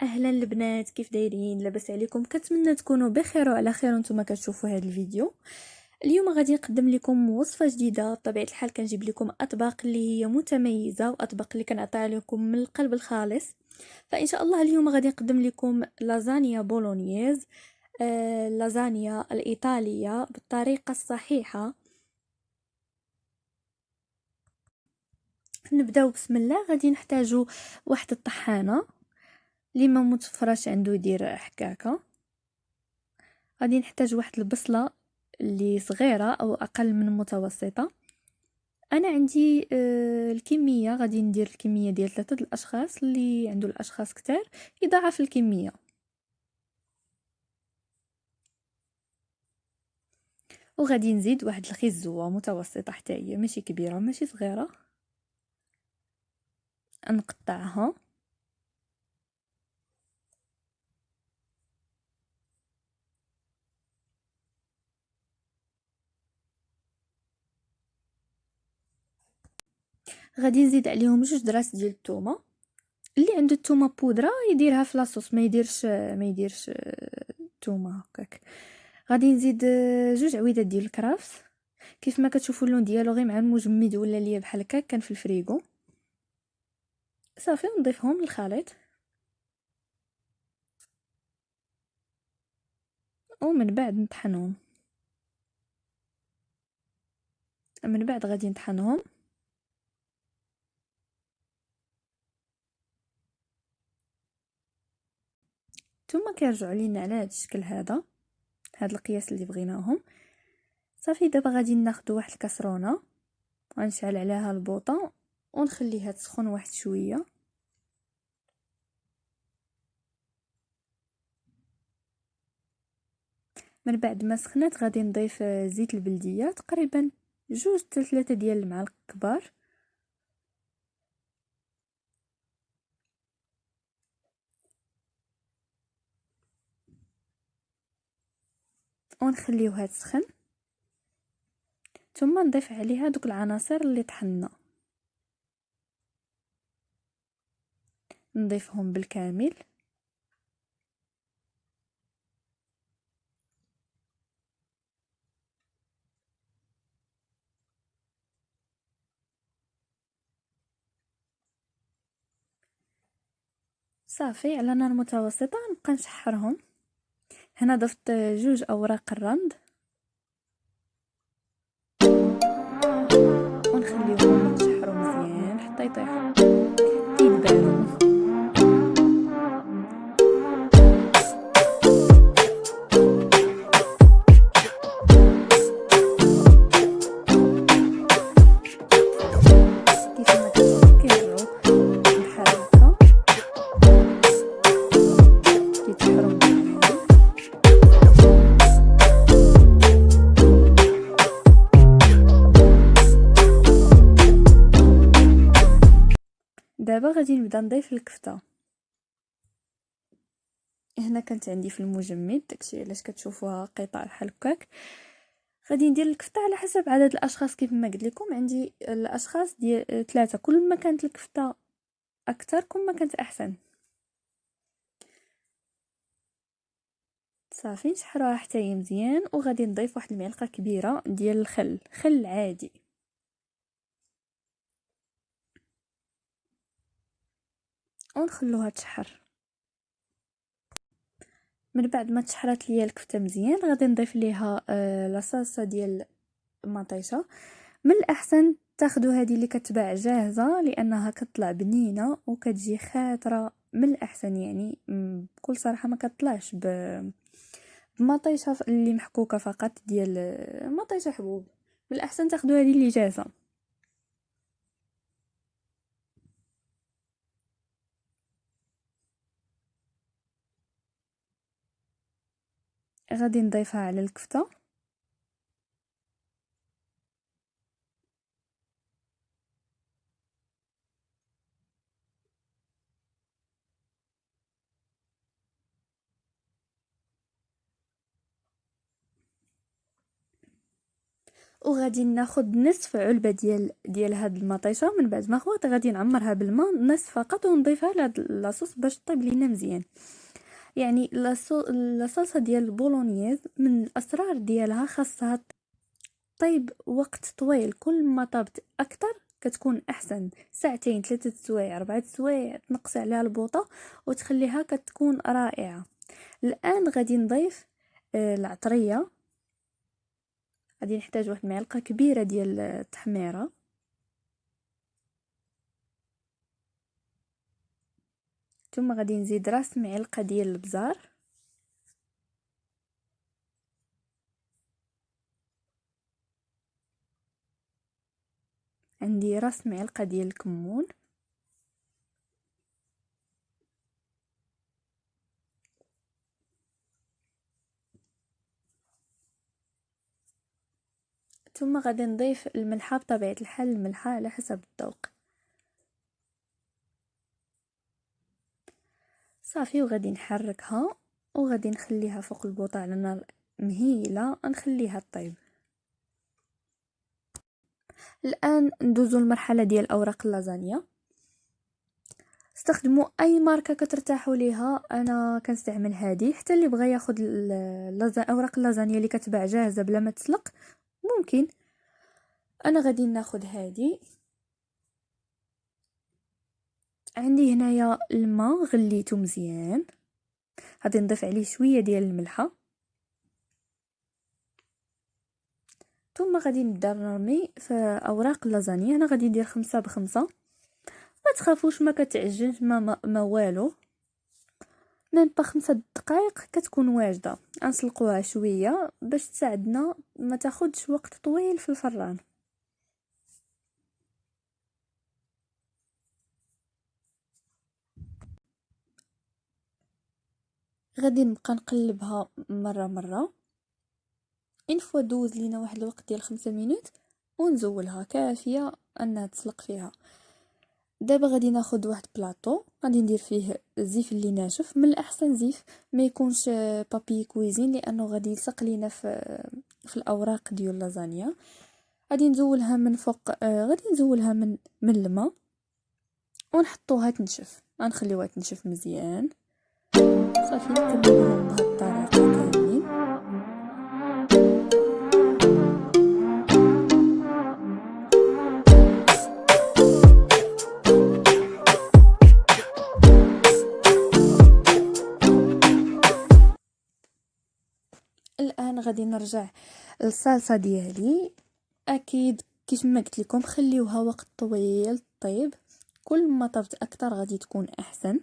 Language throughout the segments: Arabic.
اهلا البنات، كيف دايرين؟ لاباس عليكم؟ كنتمنى تكونوا بخير وعلى خير وانتم كتشوفوا هذا الفيديو. اليوم غادي نقدم لكم وصفه جديده. بطبيعه الحال كنجيب لكم اطباق اللي هي متميزه واطباق اللي كنعطيها لكم من القلب الخالص. فان شاء الله اليوم غادي نقدم لكم لازانيا بولونييز، لازانيا الايطاليه بالطريقه الصحيحه. نبداو بسم الله. غادي نحتاجو واحد الطحانه اللي ما متفرش عنده يدير حكاكه. غادي نحتاج واحد البصله اللي صغيره او اقل من متوسطه. انا عندي الكميه غادي ندير الكميه ديال 3 الاشخاص، اللي عنده الاشخاص كتار يضاعف الكميه. وغادي نزيد واحد الخزوه متوسطه حتى هي، ماشي كبيره ماشي صغيره. نقطعها. غادي نزيد عليهم 2 دراس ديال الثومه. اللي عنده الثومه بودره يديرها في لاصوص، ما يديرش الثومه هكاك. غادي نزيد 2 عويدات ديال الكرفس. كيف ما كتشوفوا اللون ديالو غير مع المجمد ولا ليا بحال هكا، كان في الفريغو. صافي ونضيفهم للخليط. ومن بعد نطحنهم. من بعد غادي نطحنهم. ثم كيرجعوا لينا على هذا الشكل هذا، هذا القياس اللي بغيناهم. صافي دابا غادي ناخذ واحد الكاسرونه، غنشعل عليها البوطه ونخليها تسخن واحد شويه. من بعد ما سخنات غادي نضيف زيت البلديه، تقريبا 2 حتى 3 ديال المعالق كبار. ونخليوها تسخن. ثم نضيف عليها دوك العناصر اللي طحنا، نضيفهم بالكامل. صافي على نار متوسطه نبقى نشحرهم. هنا ضفت 2 اوراق الرند ونخليهم يتشحروا مزيان حتى يطيحوا يتبانوا. كيف ما كتشوفوا كيرجعوا بحال هكا كيتشحروا مزيان. دابا غادي نبدا نضيف الكفته. هنا كانت عندي في المجمد، داكشي علاش كتشوفوها قطع بحال هكاك. غادي ندير الكفته على حسب عدد الاشخاص. كيف ما قلت لكم عندي الاشخاص ديال 3، كل ما كانت الكفته اكثر كل ما كانت احسن. صافي نشحروها حتى هي مزيان. وغادي نضيف واحد المعلقه كبيره ديال خل عادي. ونخلوها تشحر. من بعد ما تشحرات ليا الكفته مزيان غادي نضيف ليها لاصوص ديال المطيشه. من الاحسن تاخذوا هذه اللي كتباع جاهزه، لانها كتطلع بنينه وكتجي خاطره. من الاحسن يعني بكل صراحه ما كتطلعش بمطيشه اللي محكوكه فقط ديال مطيشه حبوب. من الاحسن تاخذوا هذه اللي جاهزه. غادي نضيفها على الكفته. وغادي ناخد نصف علبه ديال هاد المطيشه. من بعد ما خوات غادي نعمرها بالماء نصف فقط ونضيفها لهاد لاصوص باش طيب لينا مزيان. يعني لاصوص ديال البولونييز من الاسرار ديالها خاصها طيب وقت طويل، كل ما طابت اكثر كتكون احسن. ساعتين، 3 سوايع، 4 سوايع، تنقص عليها البوطه وتخليها كتكون رائعه. الان غادي نضيف العطريه. غادي نحتاج واحد المعلقه كبيره ديال التحميره، ثم غادي نزيد راس معلقه ديال البزار، عندي راس معلقه ديال الكمون، ثم غادي نضيف الملحه بطبيعه الحال، الملحه على حسب الذوق. صافي وغادي نحركها وغادي نخليها فوق البوطه على نار مهيله، نخليها طيب. الان ندوزو المرحله ديال اوراق اللازانيا. استخدموا اي ماركه كترتاحوا ليها، انا كنستعمل هذه. حتى اللي بغى ياخذ اوراق اللازانيا اللي كتباع جاهزه بلا ما تسلق ممكن. انا غادي ناخذ هذه. عندي هنايا الماء غليته مزيان، غادي نضيف عليه شويه ديال الملحه، ثم غادي نبدا نرمي في اوراق اللازانيا. انا غادي ندير 5 ب5. ما تخافوش، ما كتعجنش ما والو. ننطى 5 دقائق كتكون واجده. نسلقوها شويه باش تساعدنا ما تاخدش وقت طويل في الفران. غادي نبقى نقلبها مره ان فوا دوز لينا واحد الوقت ديال 5 مينوت ونزولها كافيه انها تسلق فيها. دابا غادي ناخذ واحد بلاطو، غادي ندير فيه الزيف اللي ناشف. من الاحسن زيف ما يكونش بابي كويزين لانه غادي يلصق لينا في الاوراق ديال اللازانيا. غادي نزولها من فوق، غادي نزولها من الماء ونحطوها تنشف. غنخليوها تنشف مزيان. صافي نكملوهم بهذه الطريقه كاملين. الان غادي نرجع للصلصه ديالي. اكيد كيما قلت لكم خليوها وقت طويل طيب، كل ما طابت اكثر غادي تكون احسن.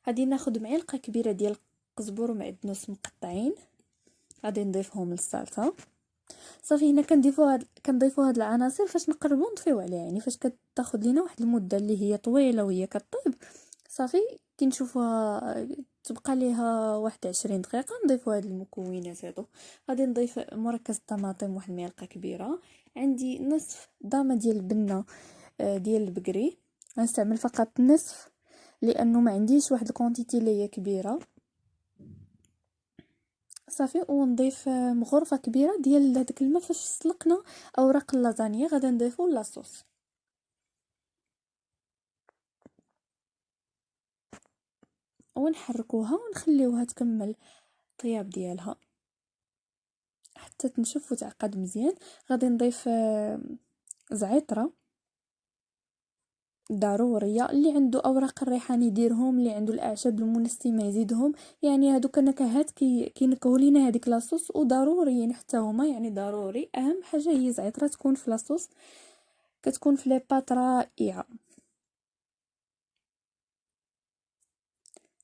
غادي ناخذ معلقه كبيره ديال القزبر ومعدنوس مقطعين، غادي نضيفهم للصلصه. صافي هنا كنضيفوا هاد العناصر فاش نقربوا نطفيو عليها، يعني فاش كتاخذ لينا واحد المده اللي هي طويله وهي كطيب. صافي كي نشوفوها تبقى ليها واحد 20 دقيقه نضيفوا هاد المكونات هادو. غادي نضيف مركز الطماطم واحد المعلقه كبيره. عندي نصف ضامه ديال البنه ديال البقري، غنستعمل فقط نصف لانه ما عنديش واحد الكونتيتي اللي هي كبيره. صافي ونضيف مغرفه كبيره ديال داك الماء فاش سلقنا اوراق اللازانيا. غادي نضيفو لاصوص ونحركوها ونخليوها تكمل الطياب ديالها حتى تنشف وتعقد مزيان. غادي نضيف زعتره ضروريه. اللي عنده اوراق الريحان يديرهم، اللي عنده الاعشاب المنسمه يزيدهم. يعني هذوك النكهات كينكهوا لينا هذيك لاصوص وضروريين حتى هما، يعني ضروري. اهم حاجه هي الزعتره تكون في لاصوص، كتكون في لي بات رائعه.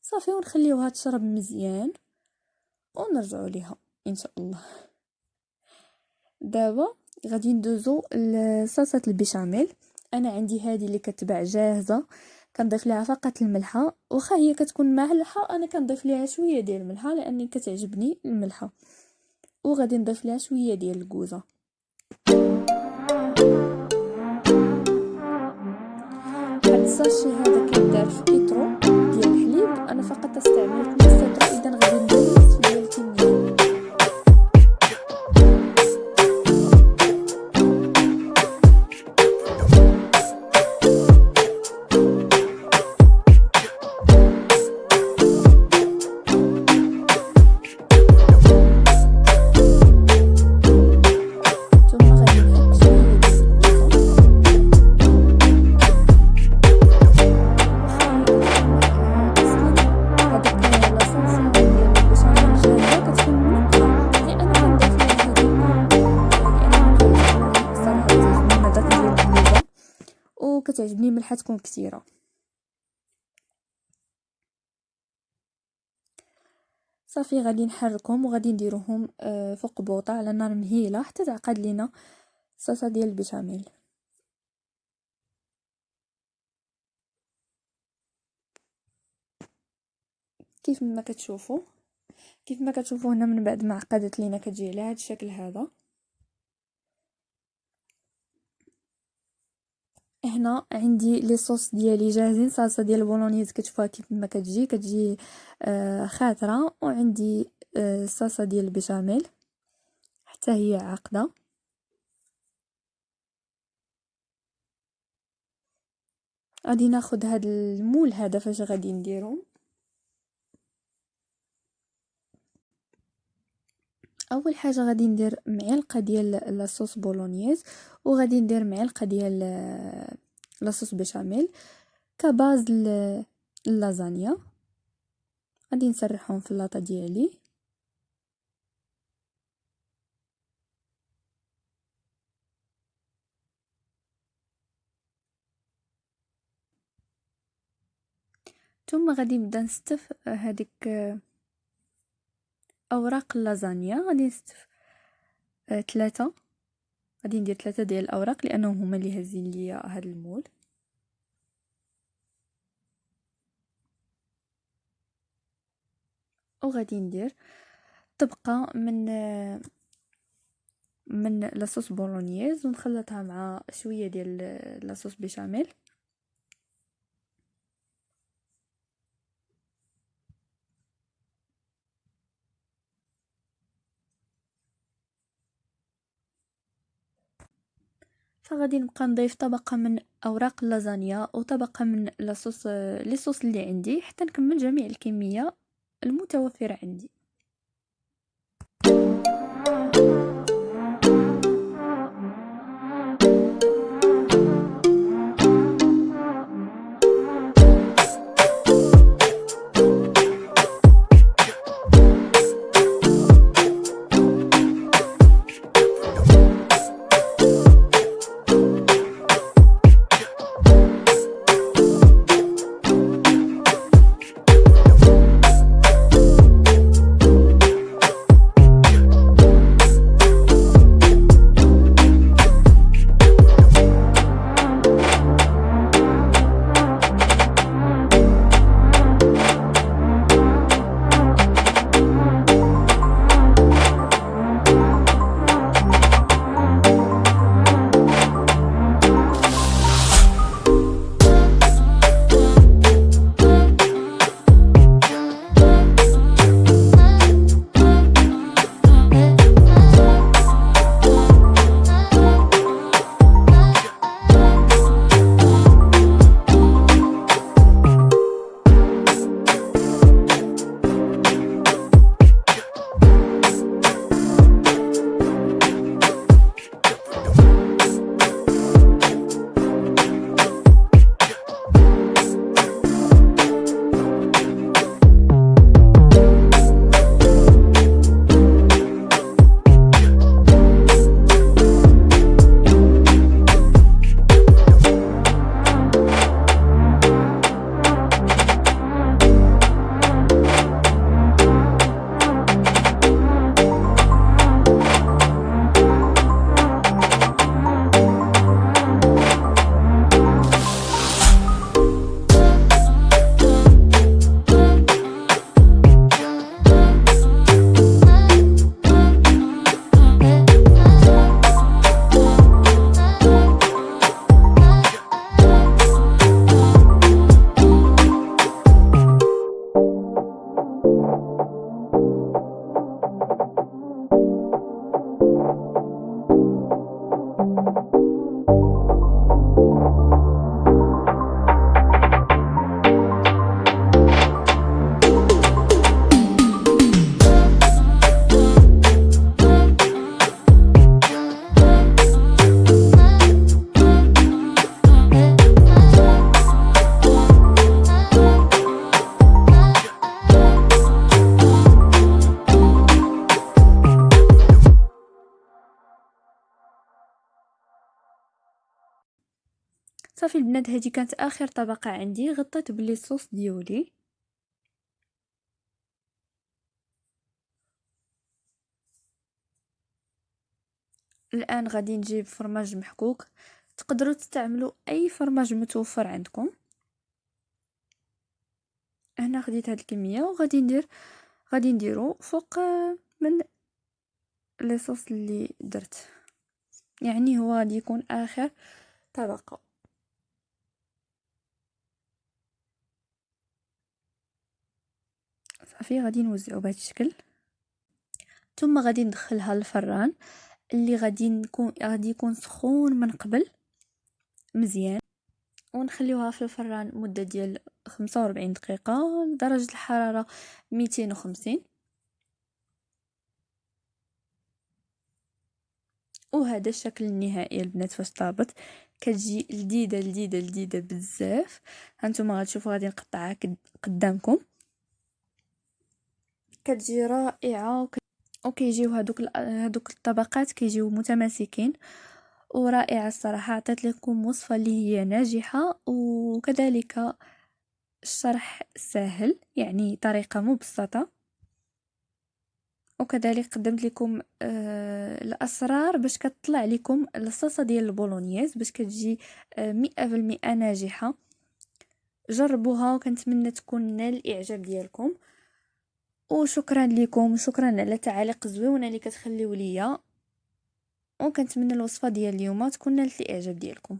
صافي ونخليوها تشرب مزيان ونرجعوا ليها ان شاء الله. دابا غادي ندوزو لصلصه البيشاميل. انا عندي هذه اللي كتباع جاهزه، كنضيف لها فقط الملحه. واخا هي كتكون مالحه انا كنضيف ليها شويه ديال الملحه لاني كتعجبني الملحه. وغادي نضيف لها شويه ديال الكوزه. هاد الساشي هذا كيدار في ايترو ديال الحليب، انا فقط استعملت نص ايترو، اذا غادي ندير نصف ديال الكميه. الملحه تكون كثيره. صافي غادي نحركهم وغادي نديروهم فوق بوطه على نار مهيله حتى تعقد لينا الصلصه ديال البيشاميل. كيف ما كتشوفوا هنا من بعد ما عقدت لينا كتجي على هذا الشكل هذا. هنا عندي لي صوص ديالي جاهزين. صلصه ديال البولونيز كتشوفوها كيف ما كتجي خاطره، وعندي الصلصه ديال البيشاميل حتى هي عاقده. غادي ناخذ هذا المول هذا فاش غادي نديرو. اول حاجه غادي ندير معلقه ديال لاصوص بولونيز، وغادي ندير معلقه ديال لاصوص بيشاميل كباز اللازانيا. غادي نسرحهم في اللاطه ديالي. ثم غادي نبدا نستف هذيك اوراق اللازانيا. غادي نستف 3. غادي ندير 3 ديال الاوراق لانهم هما اللي هازين ليا هذا المول. وغادي ندير طبقه من لاصوص بولونيز ونخلطها مع شويه ديال لاصوص بيشاميل. فغادي نبقى نضيف طبقه من اوراق اللازانيا وطبقه من لاصوص لي صوص اللي عندي حتى نكمل جميع الكميه المتوفره عندي. صافي البنات، هذه كانت اخر طبقه عندي، غطيت بلي صوص ديالي. الان غادي نجيب فرماج محكوك، تقدروا تستعملوا اي فرماج متوفر عندكم. هنا خديت هاد الكميه غادي نديرو فوق من لي صوص اللي درت، يعني هو غادي يكون اخر طبقه. صافي غادي نوزعو بهذا الشكل، ثم غادي ندخلها للفران اللي غادي يكون سخون من قبل مزيان، ونخليوها في الفران مده ديال 45 دقيقه درجه الحراره 250. وهذا الشكل النهائي البنات فاش طابت، كتجي لذيذه لذيذه لذيذه بزاف. هانتوما غتشوفوا، غادي نقطعها قدامكم، كتجي رائعه. وكيجيو هادوك الطبقات كيجيو متماسكين ورائعه الصراحه. عطيت لكم وصفه اللي هي ناجحه، وكذلك الشرح سهل، يعني طريقه مبسطه. وكذلك قدمت لكم الاسرار باش كتطلع لكم الصلصه ديال البولونييز باش كتجي 100% ناجحه. جربوها وكنتمنى تكون نال الاعجاب ديالكم. وشكرا لكم، شكرا على التعاليق الزوينه اللي كتخليو ليا، وكنتمنى الوصفه ديال اليوم تكون نالت الاعجاب ديالكم.